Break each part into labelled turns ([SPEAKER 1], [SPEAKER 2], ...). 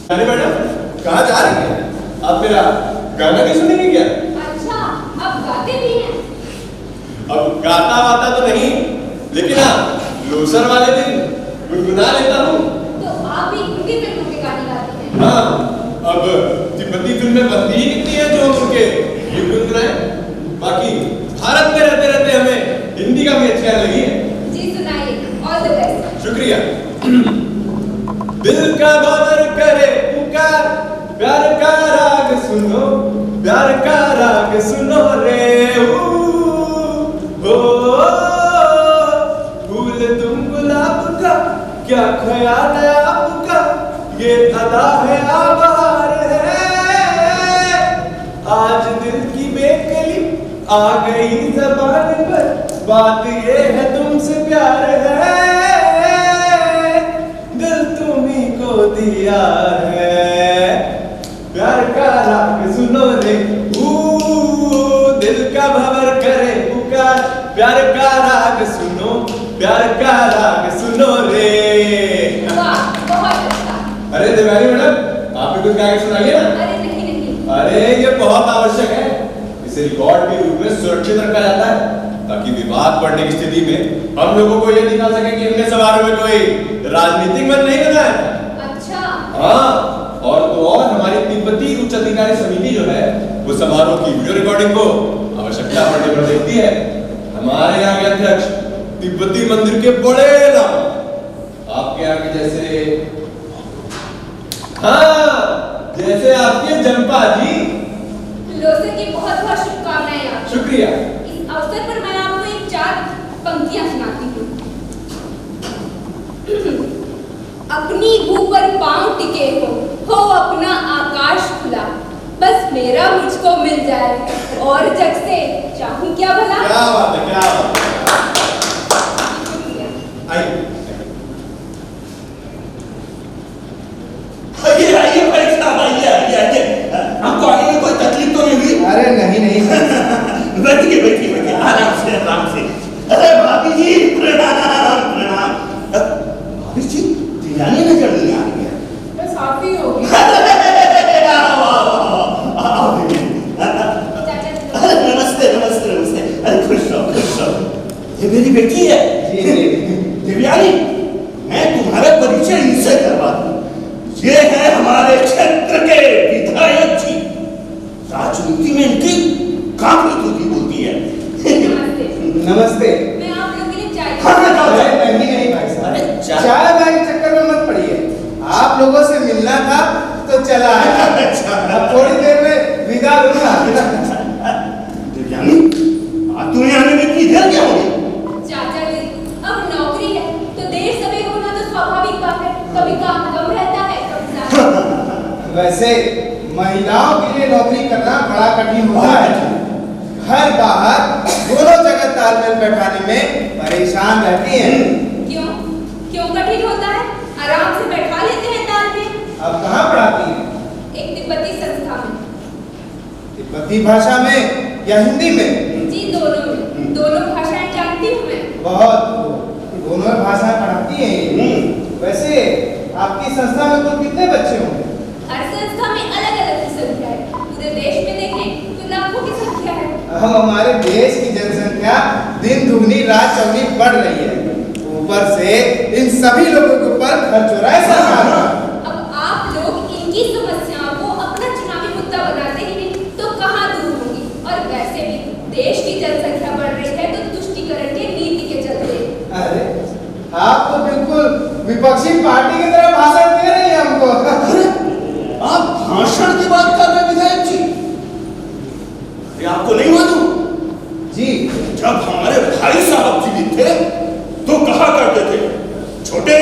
[SPEAKER 1] अरे मैडम कहाँ जा रही हैं? आप मेरा गाना नहीं सुनेंगे क्या?
[SPEAKER 2] अच्छा, अब गाते भी हैं?
[SPEAKER 1] अब गाता वाता तो नहीं, लेकिन हाँ लोसर वाले दिन गुनगुना लेता हूँ।
[SPEAKER 2] तो आप भी हिंदी फिल्मों के गाने गाते हैं?
[SPEAKER 1] हाँ, अब तिब्बती फिल्में बनती ही कितनी है जो हम उनके ये गुनगुनाएं। बाकी भारत में रहते रहते हमें हिंदी का भी अच्छा लगी है।
[SPEAKER 2] जी सुनाइए, ऑल द बेस्ट।
[SPEAKER 1] शुक्रिया। दिल का भंवर करे पुकार, प्यार का राग सुनो, प्यार का राग सुनो रे हो फूल तुम गुलाब का, क्या ख्याल है आपका, ये अदा है आभार है, आज दिल की बेकली आ गई ज़बान पर, बात ये है तुमसे प्यार है, दिल तुम्ही को दिया है, प्यार का राग सुनो रे दिल का भंवर करे पुकार, प्यार का राग सुनो, प्यार का राग सुनो रे।
[SPEAKER 2] वाह, बहुत अच्छा।
[SPEAKER 1] अरे देवानी मैडम आप भी कुछ गा के सुनाइए ना।
[SPEAKER 2] अरे नहीं,
[SPEAKER 1] अरे ये बहुत आवश्यक है, इसे रिकॉर्ड के रूप में सुरक्षित रखा जाता है ताकि विवाद बढ़ने की स्थिति में हम लोगों को यह दिखा सके कि हमने समारोह में कोई राजनीतिक मत नहीं बनाया।
[SPEAKER 2] अच्छा।
[SPEAKER 1] हाँ, और तो और हमारी तिब्बती उच्च अधिकारी समिति जो है वो समारोह की वीडियो रिकॉर्डिंग को आवश्यकता पड़ने पर देखती है। हमारे यहाँ के अध्यक्ष तिब्बती मंदिर के बड़े नाम, आपके यहाँ के जैसे, हाँ जैसे आपके जंपा जी।
[SPEAKER 2] लोसर की बहुत बहुत शुभकामनाएं आपको।
[SPEAKER 1] शुक्रिया।
[SPEAKER 2] इस अवसर पर मैं आपको एक 4 पंक्तियां सुनाती हूँ। अपनी भू पर पांव टिके हो अपना आकाश खुला, बस मेरा मुझको मिल जाए और जग से चाहूं क्या भला।
[SPEAKER 1] क्या बात है, क्या बात है।
[SPEAKER 3] आइए आइए भाई साहब, आइए आइए आइए। आपको आने में कोई तकलीफ तो नहीं हुई?
[SPEAKER 4] अरे नहीं नहीं
[SPEAKER 3] बैठिए बैठिए बैठिए, आराम से आराम से। अरे भाभी जी प्रणाम प्रणाम। भाभी जी तिरानी नजर नहीं आ रही है।
[SPEAKER 2] बस आप ही हो गए।
[SPEAKER 3] काफी दूधी बोलती है।
[SPEAKER 2] नमस्ते।
[SPEAKER 1] नमस्ते।
[SPEAKER 2] मैं आप लोग के लिए चाय
[SPEAKER 3] हाँ, हाँ, जाओ, जाओ।
[SPEAKER 1] नहीं भाई साहब,
[SPEAKER 3] अरे चाय
[SPEAKER 1] चाय वाय के चक्कर में मत पड़िए। आप लोगों से मिलना था तो चला आया। अब थोड़ी देर में विदा लूंगा।
[SPEAKER 3] दिव्यांगी, आज तुम्हें आने में इतनी देर क्या होगी?
[SPEAKER 2] चाचा जी, अब नौकरी है तो देर सवेर होना तो स्वाभाविक बात है। कभी काम कम रहता है, कभी ज्यादा।
[SPEAKER 1] वैसे महिलाओं के लिए नौकरी करना बड़ा कठिन होता है। घर बाहर दोनों जगह तालमेल बैठाने में परेशान रहती हैं।
[SPEAKER 2] क्यों? क्यों कठिन होता है? आराम से बैठा लेते हैं तालमेल।
[SPEAKER 1] अब कहाँ पढ़ाती हैं?
[SPEAKER 2] एक तिब्बती संस्था में।
[SPEAKER 1] तिब्बती भाषा में या हिंदी में?
[SPEAKER 2] जी दोनों में। दोनों भाषाएं जानती हूँ मैं।
[SPEAKER 1] बहुत। दोनों भाषाएं पढ़ाती हैं। वैसे आपकी संस्था में कुल कितने बच्चे होंगे?
[SPEAKER 2] हर संस्था में अलग अलग की संख्या है। पूरे देश में देखें तो लाखों की संख्या है।
[SPEAKER 1] हमारे देश की जनसंख्या दिन दुगनी रात चौगुनी बढ़ रही है। ऊपर से इन सभी लोगों के ऊपर खर्च हो रहा है सरकार का।
[SPEAKER 2] अब आप लोग इनकी समस्याओं को अपना चुनावी मुद्दा बनाते ही नहीं तो कहाँ दूर होंगी। और वैसे भी देश की जनसंख्या बढ़ रही है तो तुष्टीकरण की नीति के चलते।
[SPEAKER 1] अरे आप तो बिल्कुल विपक्षी पार्टी की तरह भाषण दे रही हैं हमको।
[SPEAKER 3] आप भाषण की बात कर रहे हैं विधायक जी? अरे आपको नहीं मालूम?
[SPEAKER 1] जी
[SPEAKER 3] जब हमारे भाई साहब जीवित थे तो कहा करते थे, छोटे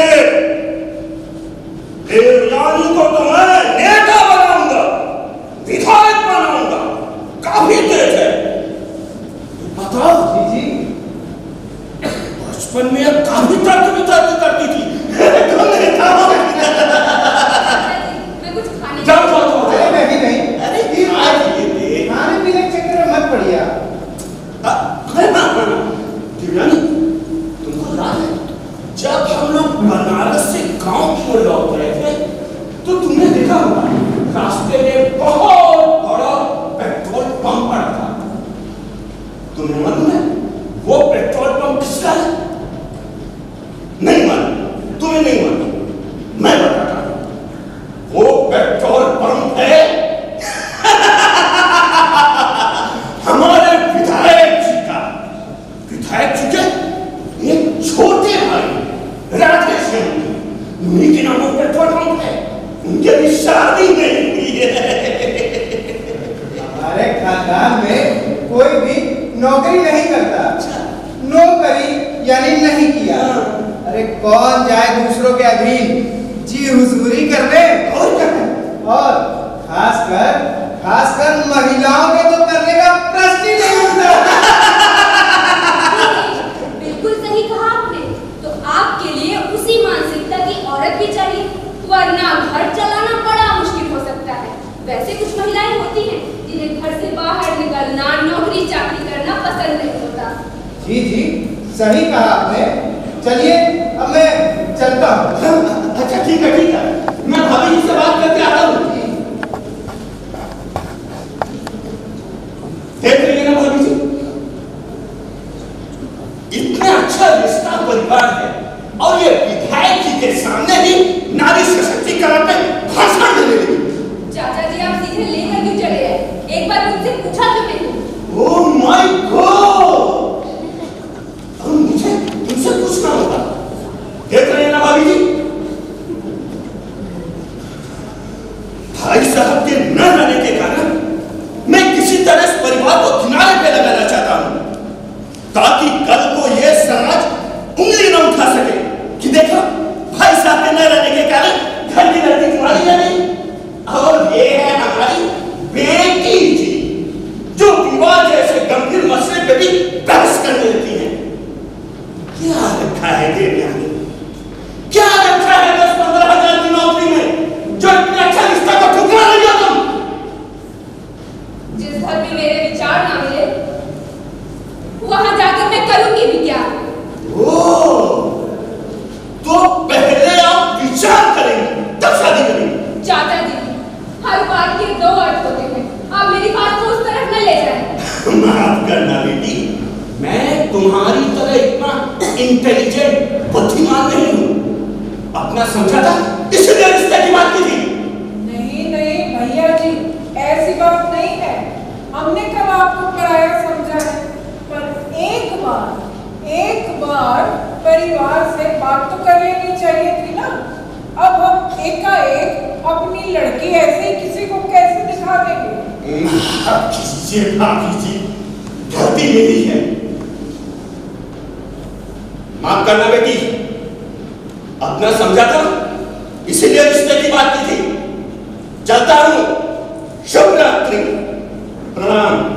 [SPEAKER 3] देवयानी को तो मैं नेता बनाऊंगा, विधायक बनाऊंगा, काफी तेज है। बताओ
[SPEAKER 1] जी जी
[SPEAKER 3] बचपन में यह काफी तर्क करती थी। तुम नेता हो।
[SPEAKER 2] मैं कुछ खाने
[SPEAKER 3] जाओ जाओ जाओ।
[SPEAKER 1] अरे नहीं
[SPEAKER 3] अरे
[SPEAKER 1] खाने पीने के चक्कर में मत पड़िए आप।
[SPEAKER 3] दिव्यांगी, तुमको याद है जब हम लोग बनारस से गांव की ओर लौट रहे थे तो तुमने देखा होगा रास्ते में बहुत बड़ा पेट्रोल पंप पड़ा था। तुम्हें मालूम है वो पेट्रोल पंप किसका है? नहीं मालूम? तुम्हें नहीं मालूम? मैं बताता हूं। वो पेट्रोल पंप है हमारे विधायक जी का। विधायक जी के एक छोटे भाई राजेश हैं, उन्हीं के नाम पर पेट्रोल पंप है। उनके भी शादी नहीं हुई है।
[SPEAKER 1] हमारे खानदान में कोई भी नौकरी नहीं करता। नौकरी यानी नहीं किया। अरे कौन जाए दूसरों के अधीन जी हुजूरी करने।
[SPEAKER 3] और क्या है?
[SPEAKER 1] और खासकर महिलाओं के तो करने का प्रश्न ही नहीं उठता।
[SPEAKER 2] बिल्कुल सही कहा आपने। तो आपके लिए उसी मानसिकता की औरत भी चाहिए, वरना घर चलाना बड़ा मुश्किल हो सकता है। वैसे कुछ महिलाएं होती हैं जिन्हें घर से बाहर निकलना, नौकरी चाकरी करना पसंद नहीं होता।
[SPEAKER 1] जी जी सही कहा आपने। चलिए अब मैं चलता हूँ।
[SPEAKER 3] अच्छा ठीक है ठीक है, मैं भाभी जी से बात करके आता हूँ। देख रही है ना भाभी जी, इतना अच्छा रिश्ता परिवार है और ये विधायक जी के सामने भी नारी सशक्तिकरण पे भाषण देने लगी।
[SPEAKER 2] चाचा जी आप सीधे लेकर क्यों चले आए? एक बार मुझसे पूछा क्यों नहीं?
[SPEAKER 3] ओह माय गॉड, अब मुझे तुमसे पूछना होगा। देख रहे हैं ना भाभी जी, भाई साहब के न रहने के कारण मैं किसी तरह इस परिवार को किनारे पे लगाना चाहता हूं ताकि कल को यह समाज उंगली न उठा सके कि देखो भाई साहब के न रहने के कारण घर की लड़की तुम्हारी या नहीं। और ये है हमारी बेटी जी जो विवाह जैसे गंभीर मसले पे भी बहस करने देती है। क्या रखा है देवयानी, क्या रखा है 10-15 हजार की नौकरी में जो इतने अच्छा रिश्ता को ठुकरा रही हो तुम?
[SPEAKER 2] जिस घर में मेरे विचार ना मिले वहां जाकर मैं करूंगी भी क्या?
[SPEAKER 3] तो पहले आप विचार करेंगे तब शादी करेंगे।
[SPEAKER 2] चाचा जी हर बात के दो अर्थ होते हैं, आप मेरी बात को उस तरफ न ले जाएं।
[SPEAKER 3] माफ करना बेटी, मैं तुम्हारी तरह इतना इंटेलिजेंट बुद्धिमान नहीं हूं। अपना समझा था इसलिए रिश्ते की बात की थी।
[SPEAKER 4] नहीं नहीं भैया जी, ऐसी बात नहीं है। हमने कब आपको पराया लड़की ऐसे ही किसी को कैसे दिखा देंगे?
[SPEAKER 3] भाभी जी, गलती मेरी है, माफ करना बेटी। अपना समझा था, इसीलिए रिश्ते की बात की थी। चलता हूं, शुभ रात्रि, प्रणाम।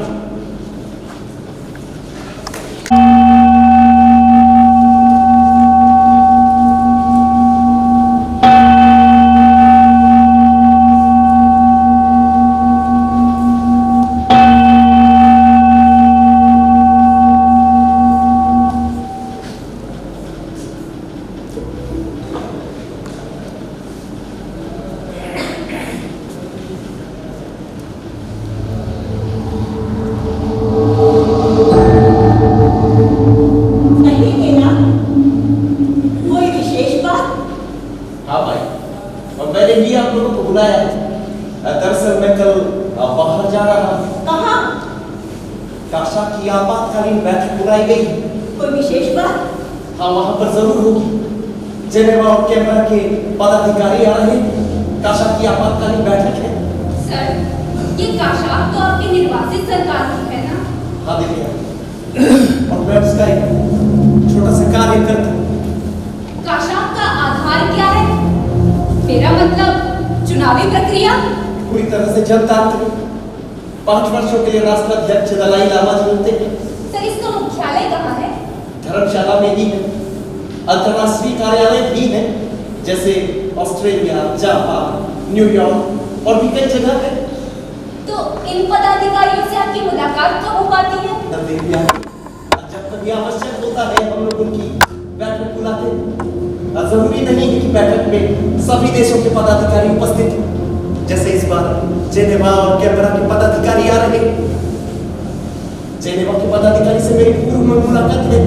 [SPEAKER 5] दरअसल मैं कल बाहर जा रहा हूँ।
[SPEAKER 6] कहाँ?
[SPEAKER 5] काशा की आपातकालीन बैठक बुलाई गई।
[SPEAKER 6] कोई विशेष बात?
[SPEAKER 5] हाँ, वहाँ पर जरूर होगी। जेनेवा और कैमरा के पदाधिकारी आ रहे हैं। काशा की आपातकालीन बैठक है।
[SPEAKER 2] सर, ये काशा तो आपके निर्वासित सरकार की है ना?
[SPEAKER 5] हाँ देखिए, और मैं उसका एक छोटा सा कार्यकर्ता।
[SPEAKER 2] काशा का आधार क्या है? मेरा मतलब चुनावी प्रक्रिया?
[SPEAKER 5] पूरी तरह से जनतांत्रिक। 5 वर्षों के लिए राष्ट्राध्यक्ष दलाई लामा जी होते हैं।
[SPEAKER 2] सर, इसका मुख्यालय कहाँ है?
[SPEAKER 5] धर्मशाला में ही है। अंतर्राष्ट्रीय कार्यालय भी है, जैसे ऑस्ट्रेलिया, जापान, न्यूयॉर्क और भी कई जगह है।
[SPEAKER 2] तो इन पदाधिकारियों से आपकी मुलाकात कब हो पाती है?
[SPEAKER 5] जब कभी आवश्यक होता है हम लोग उनकी बैठक बुलाते हैं। जरूरी नहीं है कि बैठक में सभी देशों के पदाधिकारी उपस्थित हैं। जैसे इस बार जेनेवा और कैमरा के पदाधिकारी आ रहे हैं। जेनेवा के पदाधिकारी से मेरी पूर्व में मुलाकात है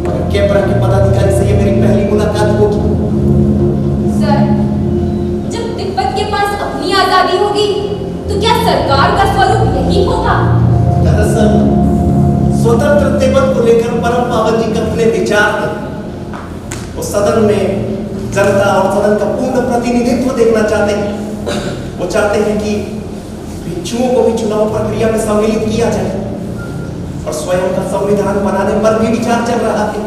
[SPEAKER 5] और कैमरा के पदाधिकारी से ये मेरी पहली मुलाकात होगी।
[SPEAKER 2] सर, जब तिब्बत के पास अपनी आजादी होगी तो क्या सरकार का स्वरूप यही होगा?
[SPEAKER 5] दरअसल स्वतंत्र तिब्बत को लेकर परम पावन जी का अपने विचार है। वो सदन में जनता और सदन का पूर्ण प्रतिनिधित्व देखना चाहते हैं। वो चाहते हैं कि भिक्षुओं को भी चुनाव प्रक्रिया में सम्मिलित किया जाए और स्वयं का संविधान बनाने पर भी विचार चल रहा है,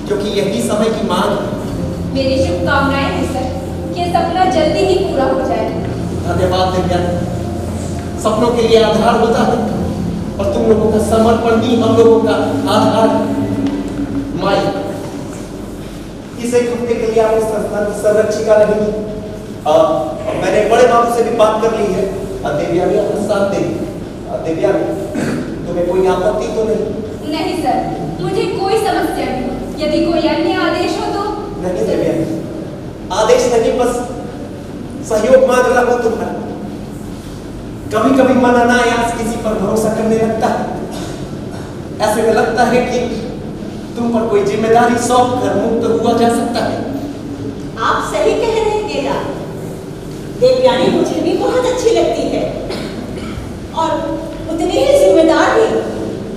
[SPEAKER 5] क्योंकि यही समय की मांग है।
[SPEAKER 2] मेरी शुभकामनाएं हैं सर कि ये सपना जल्दी ही पूरा हो जाए।
[SPEAKER 5] धन्यवाद दिव्या। सपनों के लिए आधार होता है और तुम लोगों का समर्पण ही हम लोगों का आधार है। माई, इस एक हफ्ते के लिए आप इस संस्थान की संरक्षिका रहेंगी। मैंने बड़े बाबू से भी बात कर ली है। दिव्या भी अपना साथ देगी। दिव्या, तुम्हें कोई आपत्ति तो नहीं?
[SPEAKER 2] नहीं सर, मुझे कोई समस्या नहीं। यदि कोई अन्य आदेश हो तो?
[SPEAKER 5] नहीं दिव्या, आदेश नहीं, बस सहयोग मांग रहा हूं तुम्हारा। कभी कभी मन अनायास किसी पर भरोसा करने लगता है। ऐसे में लगता है कि तुम पर कोई जिम्मेदारी सौंप कर मुक्त हुआ जा सकता है।
[SPEAKER 6] आप सही कह रहे हैं गेला। देवयानी मुझे भी बहुत अच्छी लगती है और उतनी ही जिम्मेदार भी।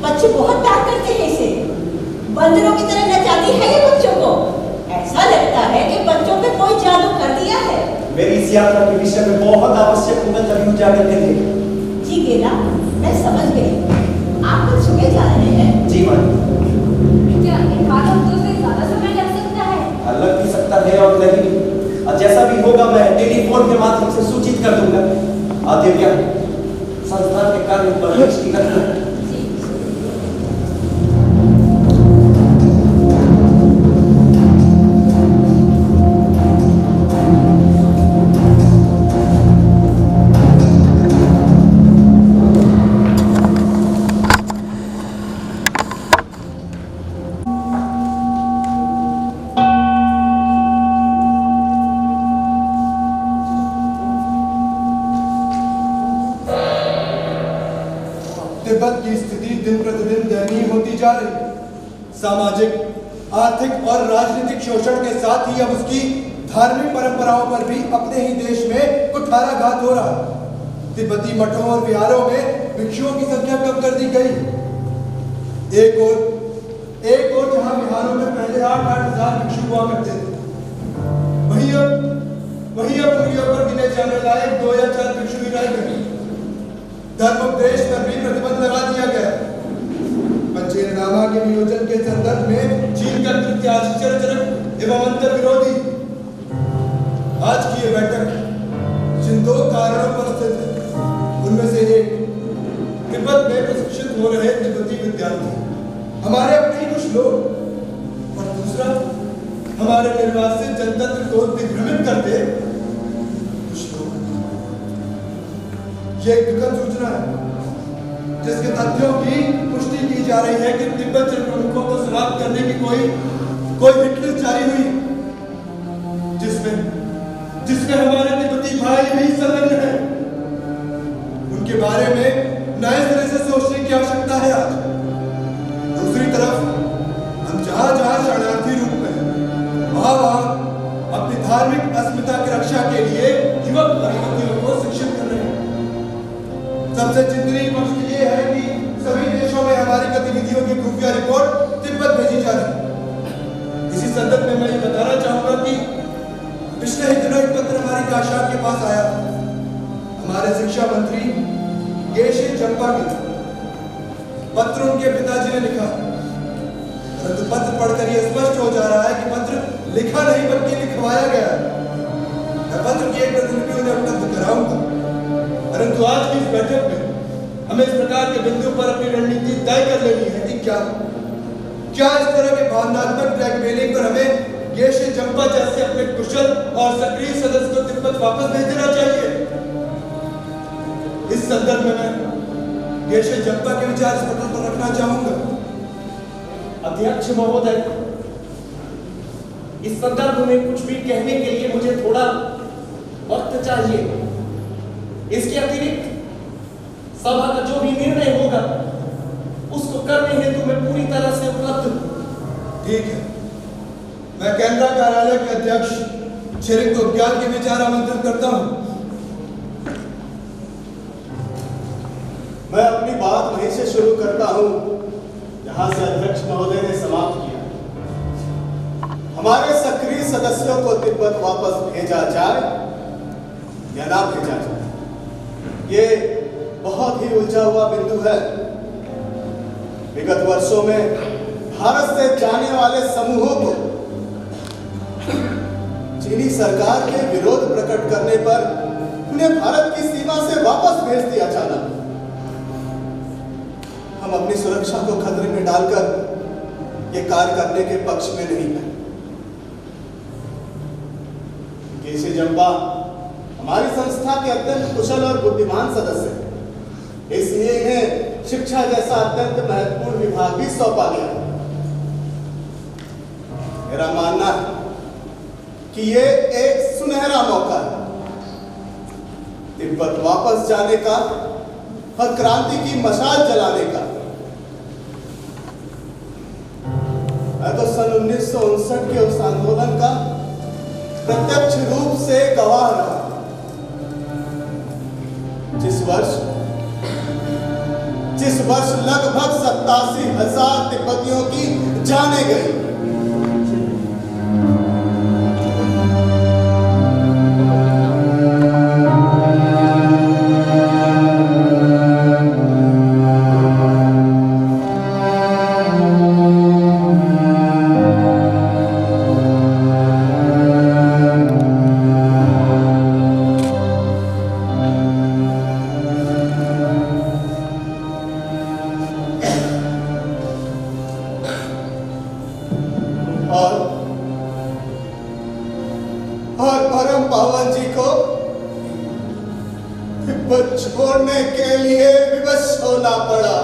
[SPEAKER 6] बच्चे बहुत प्यार करते हैं इसे। बंदरों की तरह नचाती है ये बच्चों को। ऐसा लगता है कि बच्चों पे कोई जादू कर दिया है।
[SPEAKER 5] मेरी इस यात्रा के विषय में बहुत आवश्यक होगा, तभी उजागर करेंगे।
[SPEAKER 6] जी गेला, मैं समझ गई। आप कल सुबह जा रहे हैं?
[SPEAKER 5] जी मां।
[SPEAKER 2] क्या इन आध हफ्तों से ज्यादा समय लग सकता है?
[SPEAKER 5] लग भी सकता है और नहीं भी। जैसा भी होगा मैं टेलीफोन के माध्यम से सूचित कर दूंगा। दिव्या, संस्थान के कार्य पर दृष्टि रखना।
[SPEAKER 1] तिब्बत की स्थिति दिन प्रतिदिन दयनीय होती जा रही है। सामाजिक, आर्थिक और राजनीतिक शोषण के साथ ही अब उसकी धार्मिक परंपराओं पर भी अपने ही देश में कुठाराघात हो रहा है। तिब्बती मठों और विहारों में भिक्षुओं की संख्या कम कर दी गई। एक और जहां विहारों में पहले 8-8 हजार भिक्षु हुआ करते थे, वहीं अब उंगलियों पर गिने जाने जाने लायक 2 या 4 भिक्षु ही रह गए। धर्मोपदेश पर भी प्रतिबंध लगा दिया गया। पंचेरनामा के नियोजन के संदर्भ में चीन का कृत्य आश्चर्यजनक एवं अंतर विरोधी। आज की यह बैठक जिन 2 कारणों पर स्थित है, उनमें से एक तिब्बत में प्रशिक्षित हो रहे तिब्बती विद्यार्थी, हमारे अपने ही कुछ लोग, और दूसरा हमारे निर्वासित जनतंत्र को दिग्भ्रमित करते कुछ लोग। ये एक दुखद सूचना है जिसके तथ्यों की पुष्टि की जा रही है कि तिब्बत जन प्रमुखों को समाप्त करने की कोई हिटलिस्ट जारी हुई, जिसमें हमारे तिब्बती भाई भी संलग्न हैं। उनके बारे में नए सिरे से सोचने की आवश्यकता है आज। दूसरी तरफ हम जहां शरणार्थी रूप में वहां अपनी धार्मिक अस्मिता की रक्षा के लिए युवक युवतियों को शिक्षित कर रहे हैं। सबसे चिंतनीय पक्ष ये है कि सभी देशों में हमारी गतिविधियों की खुफिया रिपोर्ट तिब्बत भेजी जा रही है। इसी संदर्भ में मैं ये बताना चाहूंगा कि पिछले ही दिनों एक पत्र हमारी काशात के पास आया। हमारे शिक्षा मंत्री गेशे जंपा के पत्र उनके पिताजी ने लिखा, परंतु पत्र पढ़कर यह स्पष्ट हो जा रहा है कि पत्र लिखा नहीं बल्कि लिखवाया गया है। मैं पत्र की एक प्रतिलिपि उन्हें उपलब्ध कराऊंगा, परंतु आज की इस बैठक में हमें इस प्रकार के बिंदु पर अपनी रणनीति तय कर लेनी है कि क्या इस तरह के भावनात्मक ब्लैकमेलिंग पर हमें गेशे जंपा जैसे अपने कुशल और सक्रिय सदस्य को तिब्बत वापस भेज देना चाहिए। इस संदर्भ में मैं गेशे जंपा के विचार इस पत्र पर रखना चाहूंगा।
[SPEAKER 5] अध्यक्ष महोदय, इस संदर्भ में कुछ भी कहने के लिए मुझे थोड़ा वक्त चाहिए। इसके अतिरिक्त सभा का जो भी निर्णय होगा उसको करने हेतु मैं पूरी तरह से उपलब्ध हूं।
[SPEAKER 1] ठीक है, मैं केंद्र कार्यालय के अध्यक्ष श्री तोज्ञान के विचार आमंत्रित करता हूं।
[SPEAKER 3] मैं अपनी बात वहीं से शुरू करता हूं जहां से अध्यक्ष महोदय ने समाप्त किया। हमारे सक्रिय सदस्यों को तिब्बत वापस भेजा जाए या ना भेजा जाए, ये बहुत ही उलझा हुआ बिंदु है। विगत वर्षों में भारत से जाने वाले समूहों को चीनी सरकार के विरोध प्रकट करने पर उन्हें भारत की सीमा से वापस भेज दिया जाना। हम अपनी सुरक्षा को खतरे में डालकर ये कार्य करने के पक्ष में नहीं है। गेशे जंपा हमारी संस्था के अत्यंत कुशल और बुद्धिमान सदस्य हैं, इसलिए इन्हें शिक्षा जैसा अत्यंत महत्वपूर्ण विभाग भी सौंपा गया है। मेरा मानना है कि ये एक सुनहरा मौका है तिब्बत वापस जाने का और क्रांति की मशाल जलाने का। मैं तो सन 1959 के उस आंदोलन का प्रत्यक्ष रूप से गवाह रहा, जिस वर्ष लगभग 87,000 तिब्बतियों की जानें गई। और परम पावन जी को तिब्बत छोड़ने के लिए विवश होना पड़ा।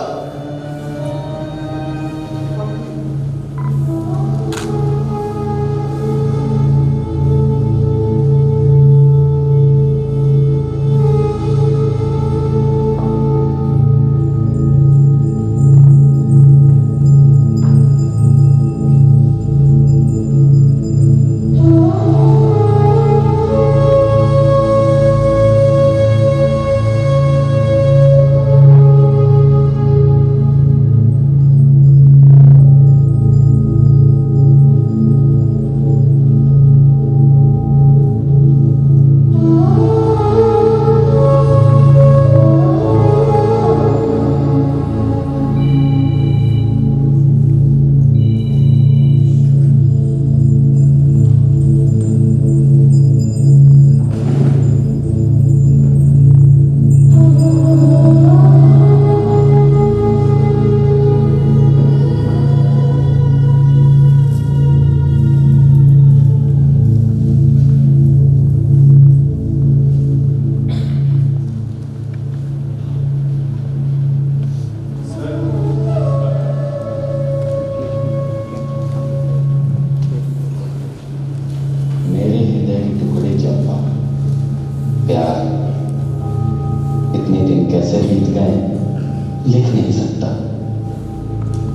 [SPEAKER 7] लिख नहीं सकता।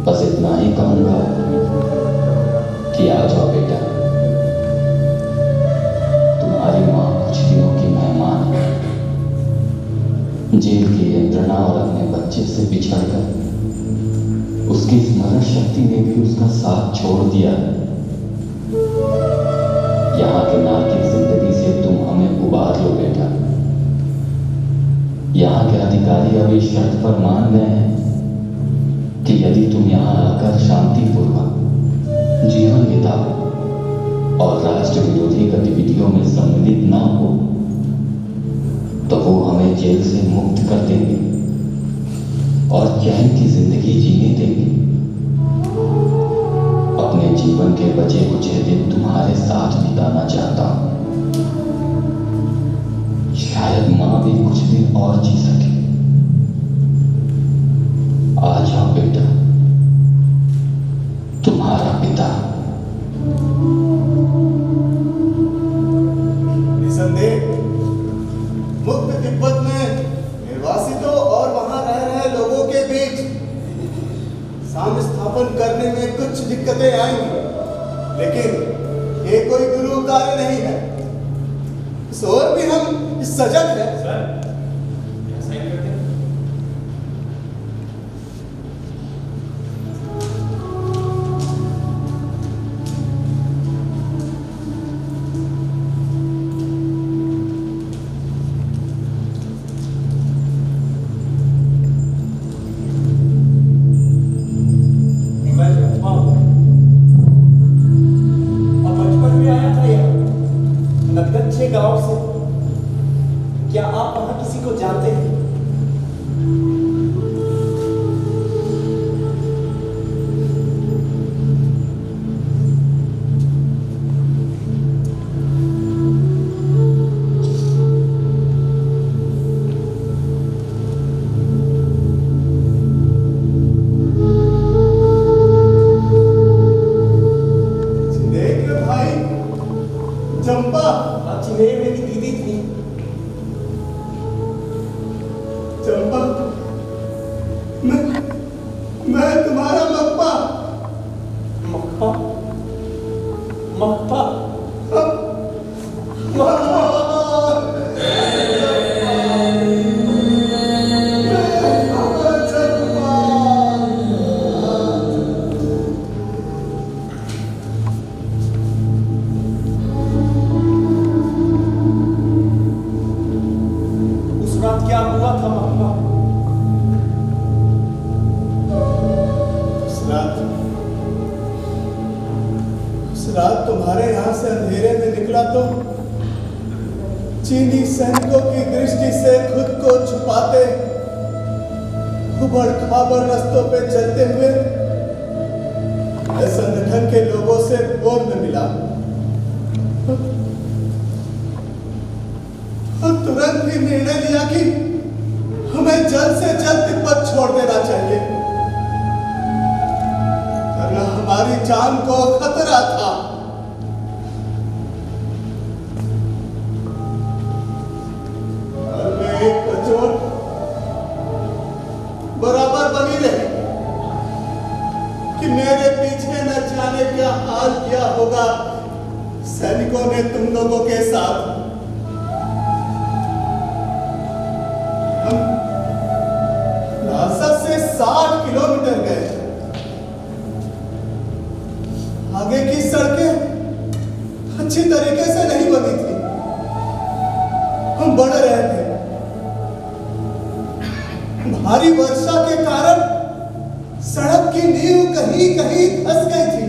[SPEAKER 7] बस इतना ही कहूंगा कि आ जाओ बेटा। तुम्हारी माँ कुछ दिनों की मेहमान है। जेल की यंत्रणा और अपने बच्चे से बिछड़कर उसकी स्मरण शक्ति ने भी उसका साथ छोड़ दिया। यहाँ के नारकीय जिंदगी से तुम हमें उबार लो बेटा। यहाँ के अधिकारी अब इस शर्त पर मान गए हैं कि यदि तुम यहाँ आकर शांतिपूर्वक जीवन बिताओ और राष्ट्र विरोधी गतिविधियों में सम्मिलित ना हो तो वो हमें जेल से मुक्त कर देंगे और चैन की जिंदगी जीने देंगे। अपने जीवन के बचे कुचे दिन तुम्हारे साथ बिताना चाहता हूं। शायद मां भी कुछ दिन और जी सके। आ जाओ बेटा, तुम्हारा पिता।
[SPEAKER 5] निसंदेह मुक्त तिब्बत में निर्वासितों और वहां रह रहे लोगों के बीच साम्य स्थापन करने में कुछ दिक्कतें आएंगी, लेकिन ये कोई गुरु कार्य नहीं है। इस ओर भी हम सजग हैं।
[SPEAKER 1] सर, साइन करते हैं।
[SPEAKER 5] मैं जम्मा हूं और बचपन में आया था यहाँ नगदच्छे गांव से। क्या आप वहां किसी को जानते हैं? देख भाई, चंपा चिन्हे मेरी दीदी थी। चंपा, मैं तुम्हारा मक्पा। मक्पा? मक्पा? उस रात क्या हुआ था मक्पा? उस रात तुम्हारे यहां से अंधेरे में निकला तो चीनी सैनिकों की दृष्टि से खुद को छुपाते उबड़ खाबड़ रास्तों पे चलते हुए संगठन के लोगों से बोल में मिला और तुरंत ही निर्णय लिया कि हमें जल्द से जल्द तिब्बत छोड़ देना चाहिए, वरना हमारी जान को खतरा था। और मैं एक कचोट बराबर बनी रही कि मेरे पीछे न जाने क्या हाल किया होगा सैनिकों ने तुम लोगों के साथ। हम नासर से 60 किलोमीटर गए। आगे की सड़कें अच्छी तरीके से नहीं बनी थी। हम बढ़ रहे थे। भारी वर्षा के कारण सड़क की नींव कहीं कहीं धंस गई थी।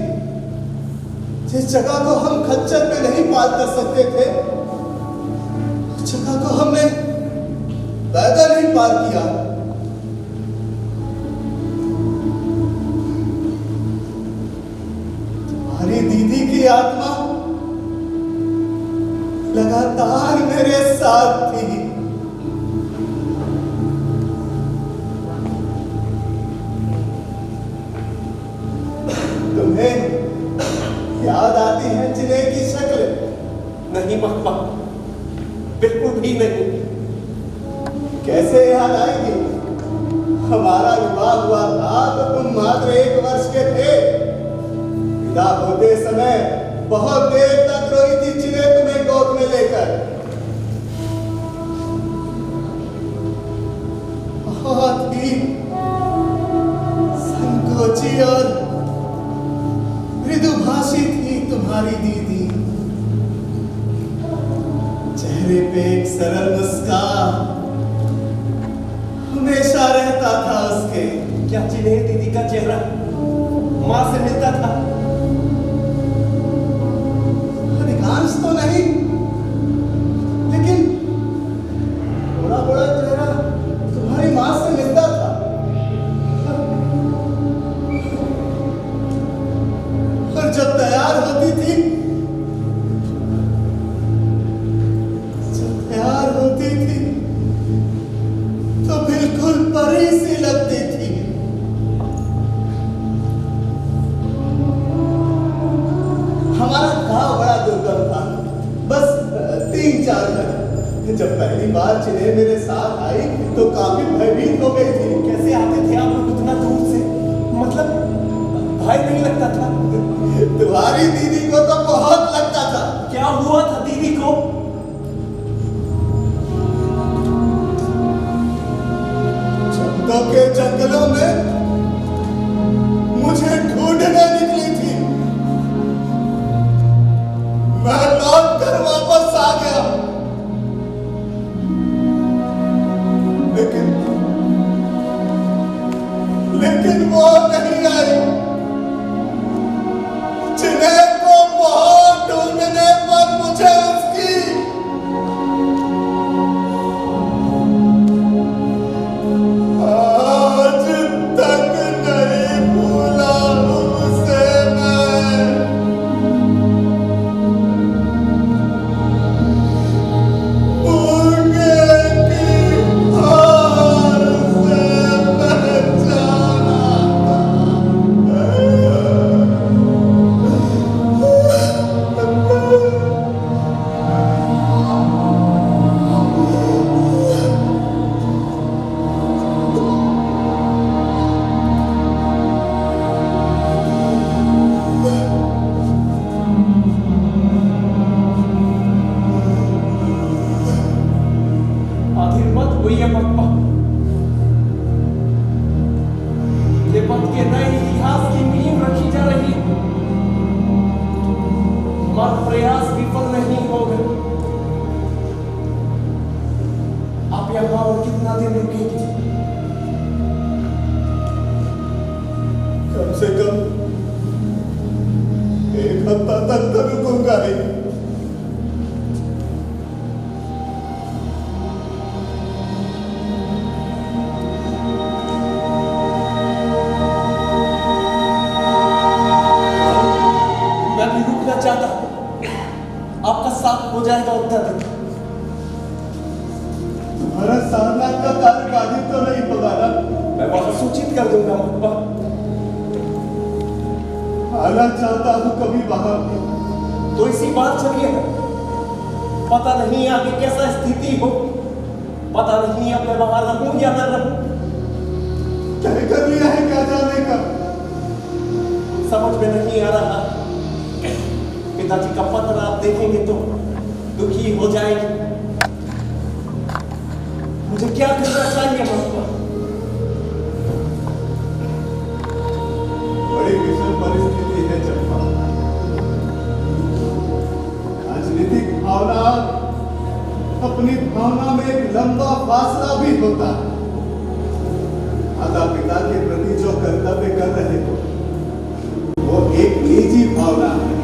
[SPEAKER 5] जिस जगह को हम खच्चर पे नहीं पार कर सकते थे, उस जगह को हमने पैदल ही पार किया। तुम्हारी दीदी की आत्मा लगातार मेरे साथ थी। तुम्हें याद आती है जिन्हें की शक्ल? नहीं मक्का, बिल्कुल भी नहीं। कैसे याद आएगी? हमारा विवाह हुआ था तो तुम मात्र 1 वर्ष के थे। विदा होते समय बहुत देर तक रोई थी जिन्हें तुम्हें गोद में लेकर। बहुत ही संकोची और मृदुभाषी थी तुम्हारी दीदी। चेहरे पे एक सरल मुस्कान हमेशा रहता था उसके। क्या जिन्हें दीदी का चेहरा मां से मिलता था? अधिकांश तो नहीं, लेकिन बड़ा बड़ा चेहरा तुम्हारी मां से मिलता था। और जब तैयार होती थी तो बिल्कुल परी सी लगती थी। हमारा गांव बड़ा दुर्गम था, बस 3-4 घर। जब पहली बार जिन्हें मेरे साथ आई तो काफी भयभीत हो गई थी। कैसे आते थे आप लोग इतना दूर से? मतलब भय नहीं लगता था? तुम्हारी दीदी को तो बहुत लगता था। क्या हुआ था दीदी को? चंदों के जंगलों में मुझे ढूंढने निकली थी। मैं लौट कर वापस आ गया, लेकिन वो नहीं आई। जिन्हें को बहुत ढूंढने पर मुझे उसकी आज तक नहीं भूला उसे मैं। मूंगे की हार से पहचाना आखिर मत हुई है पप्पा। ये पद के नए इतिहास की नींव रखी जा रही है। हमारा प्रयास विफल नहीं हो गए। आप यहाँ और कितना दिन रुकेंगे? कम से कम 1 हफ्ता तक तो रुकूंगा ही। मैं भी रुकना चाहता हूं। आपका साथ हो जाएगा उतना दिन। तुम्हारा सामना का कार्य बाधित तो नहीं होगा ना? मैं वहां सूचित कर दूंगा पप्पा। आना चाहता हूं कभी वहां भी। तो इसी बात चलिए ना। पता नहीं आगे कैसा स्थिति हो, पता नहीं अब मैं वहां रहूं या न रहूं। तय कर लिया है क्या जाने का? समझ में नहीं आ रहा। पिताजी का पत्र आप देखेंगे तो दुखी हो जाएंगे। मुझे क्या करना चाहिए पप्पा? बड़ी विषम परिस्थिति है चंपा। राजनीतिक भावना अपनी भावना में एक लंबा फासला भी होता है। माता पिता के प्रति जो कर्तव्य कर रहे हो वो एक निजी भावना है,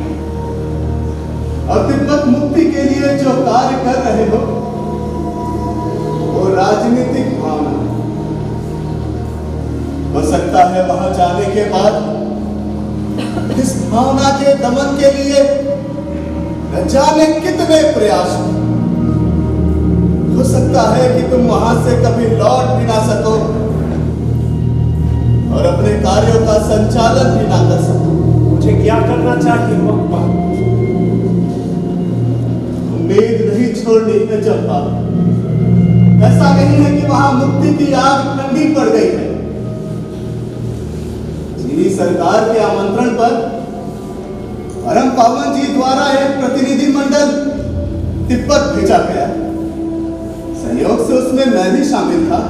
[SPEAKER 5] और तिब्बत मुक्ति के लिए जो कार्य कर रहे हो वो राजनीतिक भावना है। हो सकता है वहां जाने के बाद इस भावना के दमन के लिए न जाने कितने प्रयास हो सकता है कि तुम वहां से कभी लौट भी ना सको और अपने कार्यों का संचालन भी ना कर सको। मुझे क्या करना चाहिए पप्पा? उम्मीद नहीं छोड़नी है चंपा। ऐसा नहीं है कि वहां मुक्ति की आग ठंडी पड़ गई है।
[SPEAKER 8] चीनी सरकार के आमंत्रण पर परम पावन जी द्वारा एक प्रतिनिधि मंडल तिब्बत भेजा गया। संयोग से उसमें मैं भी शामिल था।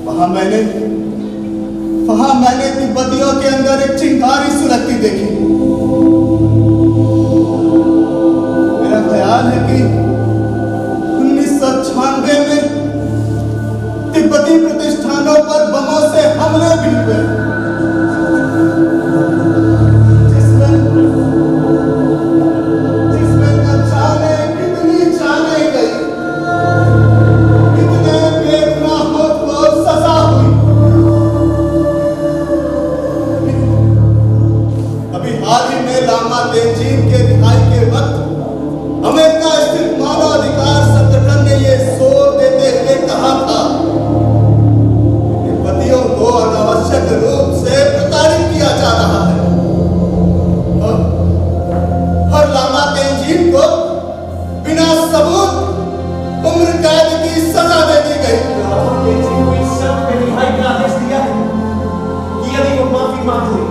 [SPEAKER 8] वहां मैंने तिब्बतियों के अंदर एक चिंगारी सुलगती देखी। मेरा ख्याल है कि 1996 में तिब्बती प्रतिष्ठानों पर बमों से हमले भी हुए, जिसमें न जाने कितनी जाने गई, कितने बेगुनाहों को सजा हुई। अभी हाल ही में लामा तेंजीन के रिहाई के वक्त अमेरिका स्थित मानवाधिकार संगठन ने यह जोर देते हुए कहा था कि तिब्बतियों को अनावश्यक रूप से प्रताड़ित किया जा रहा है और लामा तेंजीन को बिना सबूत उम्र कैद की सजा दे दी गई।
[SPEAKER 5] लामा तेंजीन को इस शर्त पे रिहाई का आदेश दिया है कि यदि वो माफी मांग ले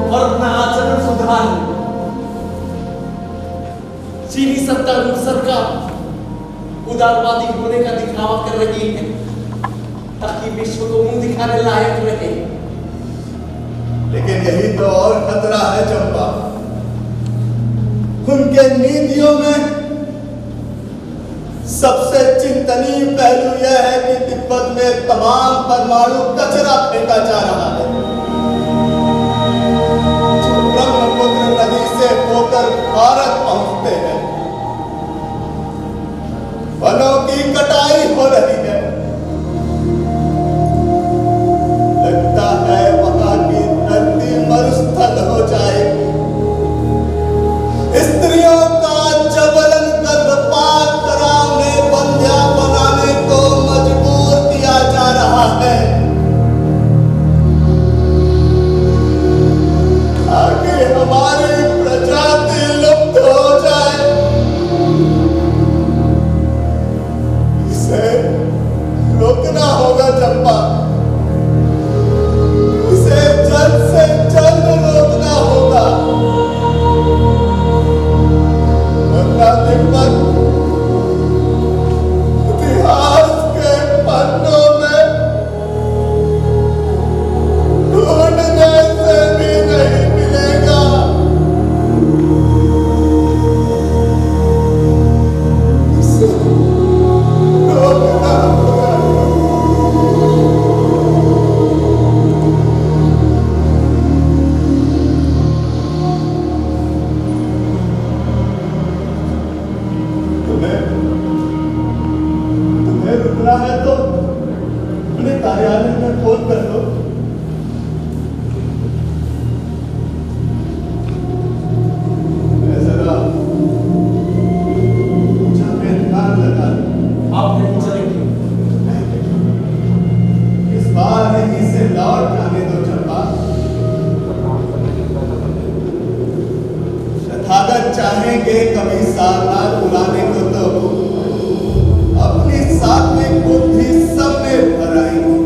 [SPEAKER 5] और अपना आचरण सुधार ले। चीनी सत्तारूढ़ सरकार उदारवादी होने का दिखावा कर रही है ताकि विश्व को मुंह दिखाने लायक रहे।
[SPEAKER 8] लेकिन यही तो और खतरा है चंपा। उनके नीतियों में सबसे चिंतनीय पहलू यह है कि तिब्बत में तमाम परमाणु कचरा फेंका जा रहा है जो ब्रह्मपुत्र नदी से होकर भारत पहुंचते हैं। वनों की कटाई हो रही है। लगता है वहां की धरती मरुस्थल हो जाएगी। स्त्रियों का जबरन गर्भपात कराने, बंध्या बनाने को मजबूर किया जा रहा है ताकि हमारी प्रजाति लुप्त हो जाए। इसे रोकना होगा चंपा, इसे जल्द से जल्द रोकना होगा, वरना तिब्बत इतिहास के पन्नों में ढूंढने से भी नहीं मिलेगा। इसे रोकना होगा। तुम्हें रुकना है तो अपने कार्यालय में फोन कर लो। मैं जरा जहाँ पे ध्यान लगा
[SPEAKER 5] आप नहीं चलेंगे।
[SPEAKER 8] इस बार यहीं से लौट जाने दो चंपा। तथागत चाहेंगे कभी सारनाथ बुलाने को तो अपनी सात्विक बुद्धि सब में भर आएंगे।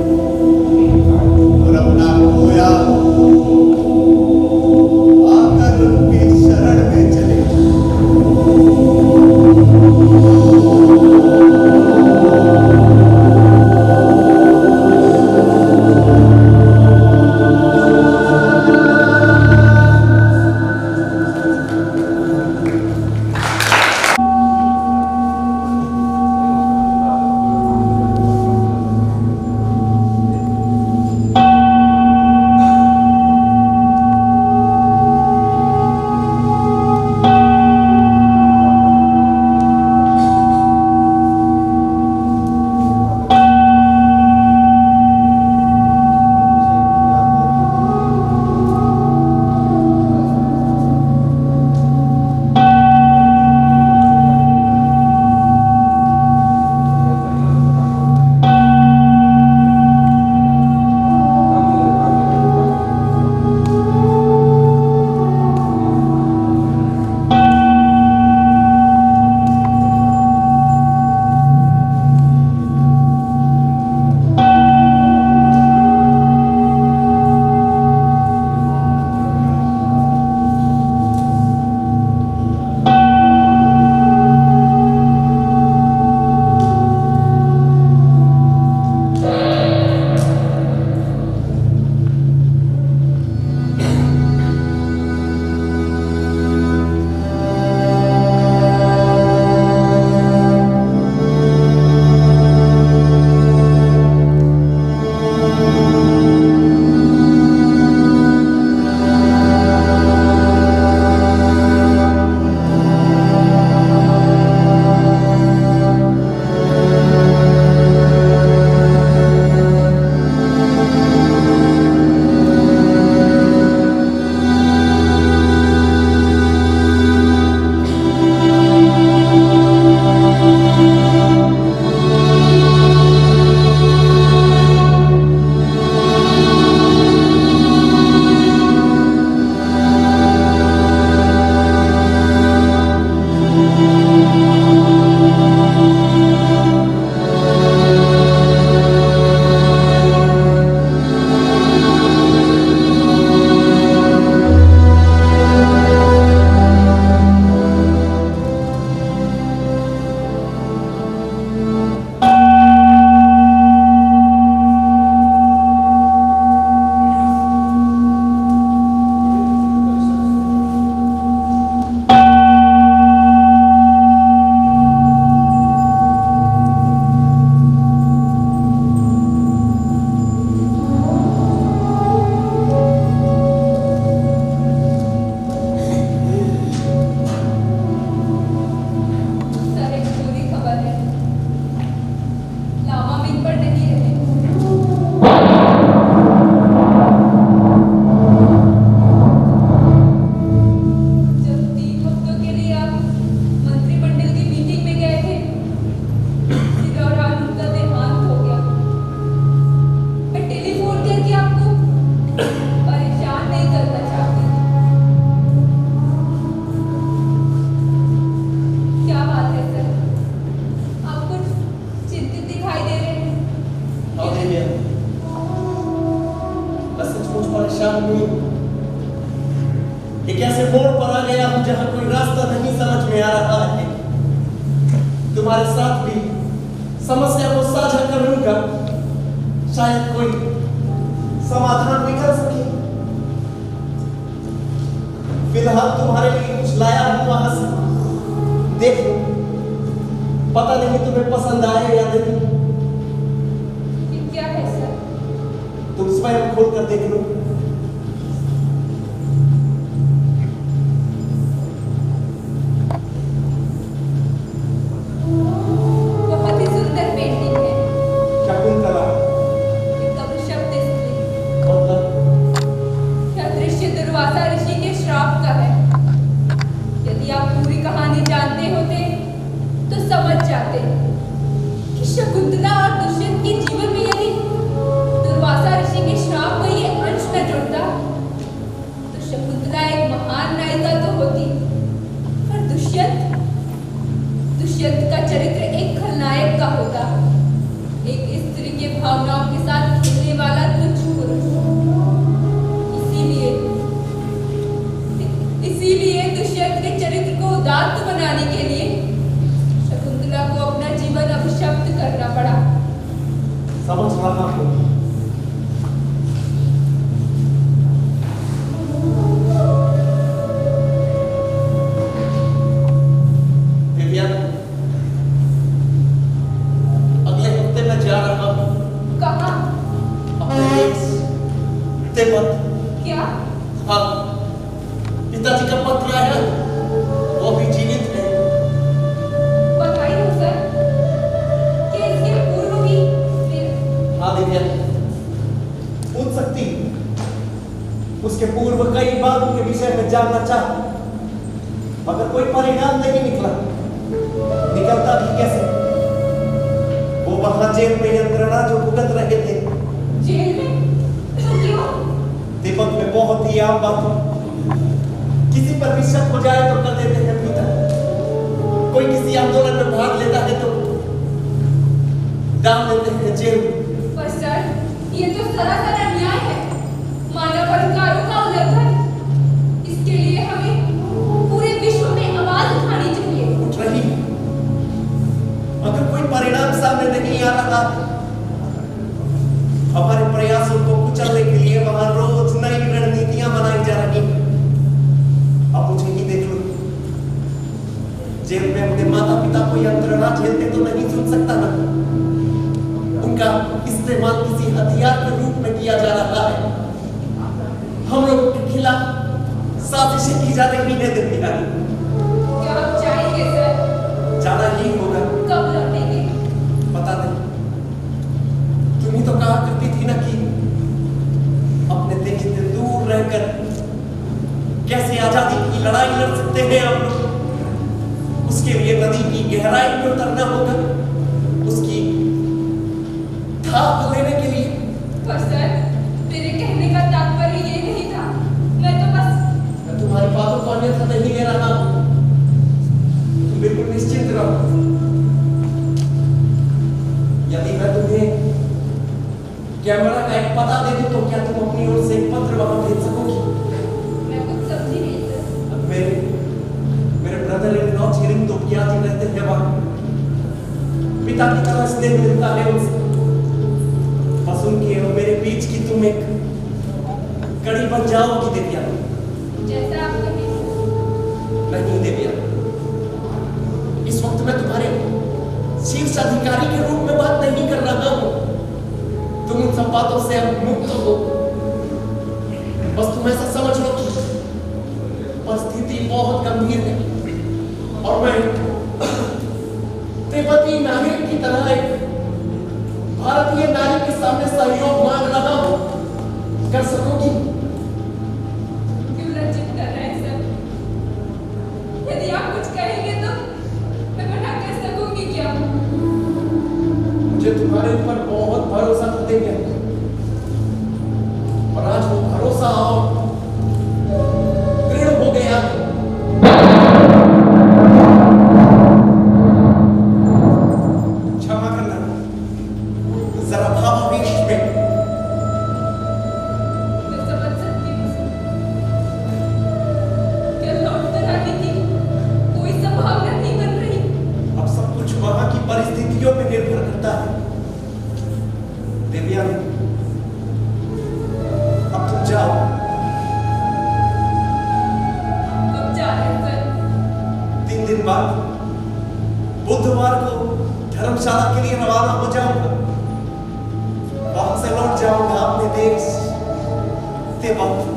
[SPEAKER 5] आदमी, एक ऐसे मोड़ पर आ गया हूं जहां कोई रास्ता नहीं समझ में आ रहा है। तुम्हारे साथ भी समस्या को साझा कर लूंगा, शायद कोई समाधान निकल सके। फिलहाल तुम्हारे लिए कुछ लाया हूं वहां से, देख लो, पता नहीं तुम्हें पसंद आए या नहीं।
[SPEAKER 2] ये क्या है सर?
[SPEAKER 5] तुम स्वयं खोल कर देख लो।
[SPEAKER 2] बहुत ही सुंदर पेंटिंग है।
[SPEAKER 5] शकुंतला
[SPEAKER 2] एक अभिशप्त स्त्री।
[SPEAKER 5] मतलब
[SPEAKER 2] यह दृश्य दुर्वासा ऋषि के श्राप का है। यदि आप पूरी कहानी जानते होते तो समझ जाते कि शकुंतला और दुष्यंत के जीवन में यदि दुर्वासा ऋषि के श्राप का ये अंश न जुड़ता तो शकुंतला एक महान नायिका तो होती, पर दुष्यंत का चरित्र एक खलनायक का होता, एक स्त्री के भावनाओं के साथ खेलने वाला तुच्छ पुरुष। इसीलिए दुष्यंत के चरित्र को उदात्त बनाने के लिए शकुंतला को अपना जीवन अभिशप्त करना पड़ा।
[SPEAKER 5] समझ रहा हूं। दिव्या, अगले हफ्ते मैं जा रहा हूं।
[SPEAKER 2] कहाँ?
[SPEAKER 5] अपने देश तिब्बत।
[SPEAKER 2] क्या?
[SPEAKER 5] हाँ, पिताजी का पत्र आया, वो भी जीवित है।
[SPEAKER 2] बधाई हो सर। क्या इसके पूर्व भी
[SPEAKER 5] हाँ दिव्या, पूछ सकती, उसके पूर्व कई बार उनके विषय में जानना चाहा, मगर कोई परिणाम नहीं निकला। निकलता भी कैसे? वो वहां जेल में यंत्रणा जो भुगत रहे थे।
[SPEAKER 2] जेल में? तो क्यों?
[SPEAKER 5] तिब्बत में बहुत ही आम बात है, किसी पर भी शक हो जाए तो कर देते हैं भीतर। कोई किसी आंदोलन में भाग लेता है तो डाल देते हैं जेल में।
[SPEAKER 2] पर सर, ये तो सरासर अन्याय है, मानव अधिकारों का उल्लंघन। इसके लिए हमें पूरे विश्व में आवाज उठानी चाहिए।
[SPEAKER 5] उठ रही, मगर कोई परिणाम सामने नहीं आ रहा। हमारे प्रयासों को कुचलने के लिए वहां रोज नई रणनीतियां बनाई जा रही हैं। अब मुझे ही देख लो, जेल में अपने माता पिता को यंत्रणा झेलते तो नहीं सुन सकता ना। उनका इस्तेमाल किसी हथियार के रूप में किया जा रहा है। हम लोगों के खिलाफ साजिशें की जा रही है दिव्या।
[SPEAKER 2] क्या आप चाहेंगे सर?
[SPEAKER 5] जाना ही होगा।
[SPEAKER 2] कब लौटेंगे?
[SPEAKER 5] पता नहीं, तुम ही तो कहा करती थी ना कि अपने देश से दूर रहकर कैसे आजादी की लड़ाई लड़ सकते हैं हम लोग। उसके लिए नदी की गहराई में उतरना होगा, उसकी थाप लेने के लिए।
[SPEAKER 2] पर सर, मेरे कहने का तात्पर्य ये नहीं था। मैं तो बस
[SPEAKER 5] मैं तुम्हारी बातों को अन्यथा नहीं ले रहा हूं। तुम बिल्कुल निश्चिंत रहो। यदि मैं तुम्हें कैमरा का एक पता दे दूं तो क्या तुम अपनी ओर से एक पत्र वहां भेज सकोगी?
[SPEAKER 2] मैं कुछ समझी नहीं सर।
[SPEAKER 5] अब मेरे ब्रदर इन लॉ हियरिंग तो क्या जी रहते हैं वहां। पिता की तरह स्नेह मिलता है उनसे। बस उनके और मेरे बीच की तुम एक कड़ी बन जाओगी दिव्या।
[SPEAKER 2] जैसा आप कहें।
[SPEAKER 5] नहीं दिव्या, इस वक्त मैं तुम्हारे शीर्ष अधिकारी के रूप में बात नहीं कर रहा हूं। तुम उन सब बातों से अब मुक्त हो। बस तुम ऐसा समझ लो कि परिस्थिति बहुत गंभीर है और मैं तिब्बती नागरिक की तरह एक भारतीय नारी के सामने सहयोग मांग रहा हूं। कर सकोगी?
[SPEAKER 2] क्यों लज्जित कर रहे हैं सर? यदि आप कुछ कहेंगे तो मैं मना कर सकूंगी क्या?
[SPEAKER 5] मुझे तुम्हारे ऊपर बहुत भरोसा था दिव्या, और आज वो भरोसा और दृढ़ हो गया। क्षमा करना, जरा भावावेश में।
[SPEAKER 2] मैं समझ सकती
[SPEAKER 5] परिस्थितियों पर निर्भर करता है। देवयानी, अब तुम जाओ।
[SPEAKER 2] कब जा रहे हैं सर?
[SPEAKER 5] 3 दिन बाद बुधवार को धर्मशाला के लिए रवाना हो जाऊंगा। वहां से लौट जाऊंगा अपने देश तिब्बत।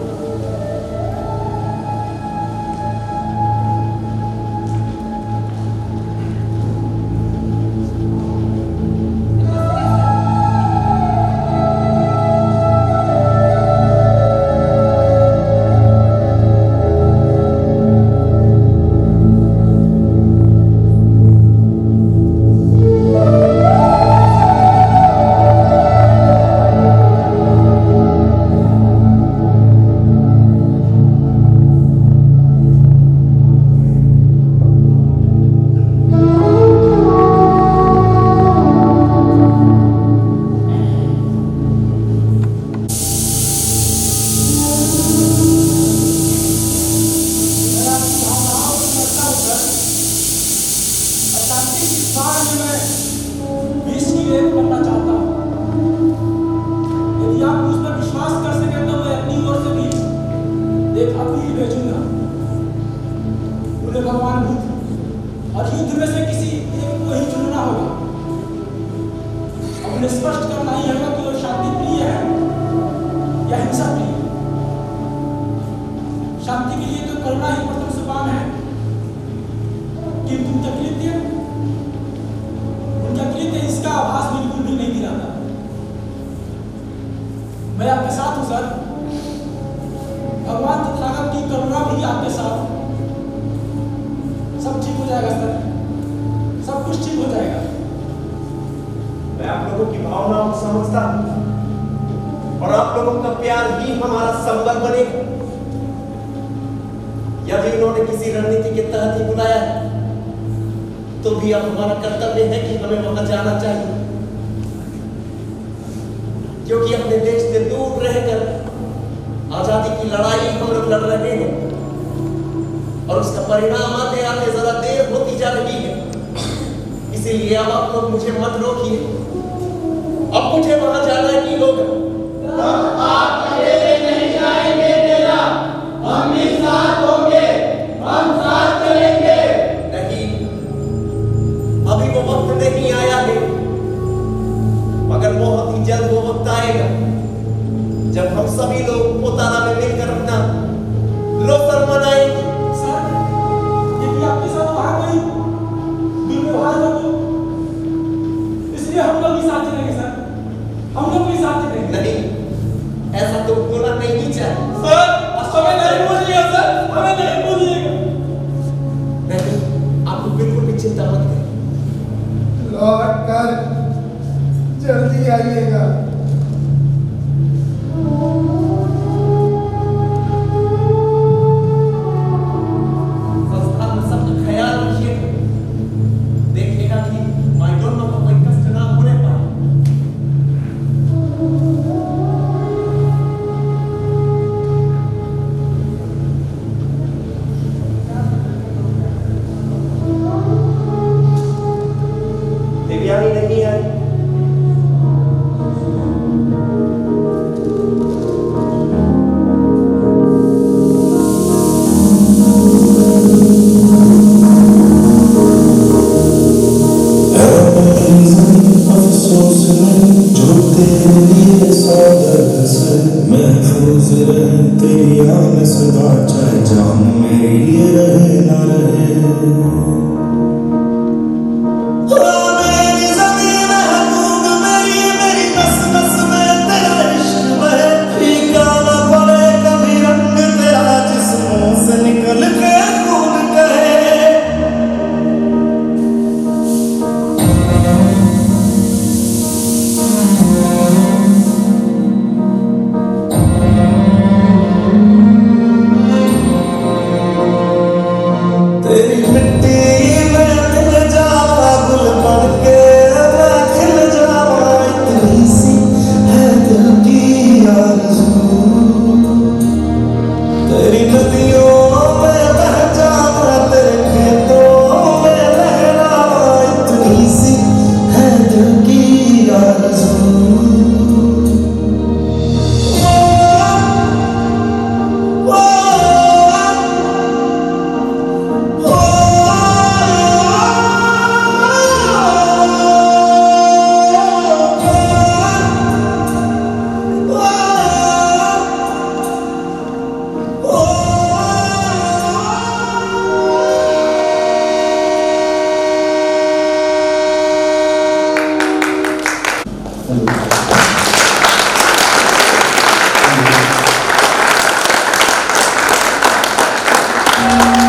[SPEAKER 5] क्योंकि अपने देश से दूर रहकर आजादी की लड़ाई हम लोग लड़ रहे हैं और उसका परिणाम आते आते जरा देर होती जा रही है। इसीलिए अब आप लोग मुझे मत रोकिए। अब मुझे वहां जाना ही होगा।
[SPEAKER 1] आप अकेले नहीं जाएंगे तेरा, हम भी साथ होंगे, हम साथ चलेंगे।
[SPEAKER 5] नहीं, अभी वो वक्त नहीं आया है, मगर बहुत ही जल्द वो वक्त आएगा जब हम सभी लोग पोताना में मिलकर अपना लोसर मनाएंगे।
[SPEAKER 1] सर, यदि आपके साथ वहां कोई दुर्व्यवहार हो तो इसलिए हम लोग भी साथ चलेंगे सर, हम लोग भी साथ चलेंगे।
[SPEAKER 5] नहीं, ऐसा तो होना नहीं चाहिए।
[SPEAKER 1] सर, हमें नहीं बोलिएगा सर, हमें नहीं बोलिएगा।
[SPEAKER 5] नहीं, आप बिल्कुल भी चिंता मत करें।
[SPEAKER 8] लौट कर जल्दी आइएगा।
[SPEAKER 5] संस्थान में सबका ख्याल रखिएगा, देखिएगा कि माइडोनो को कोई कष्ट ना होने पाए। देवयानी नहीं आई।
[SPEAKER 9] मेरी ज़मीन है
[SPEAKER 2] है।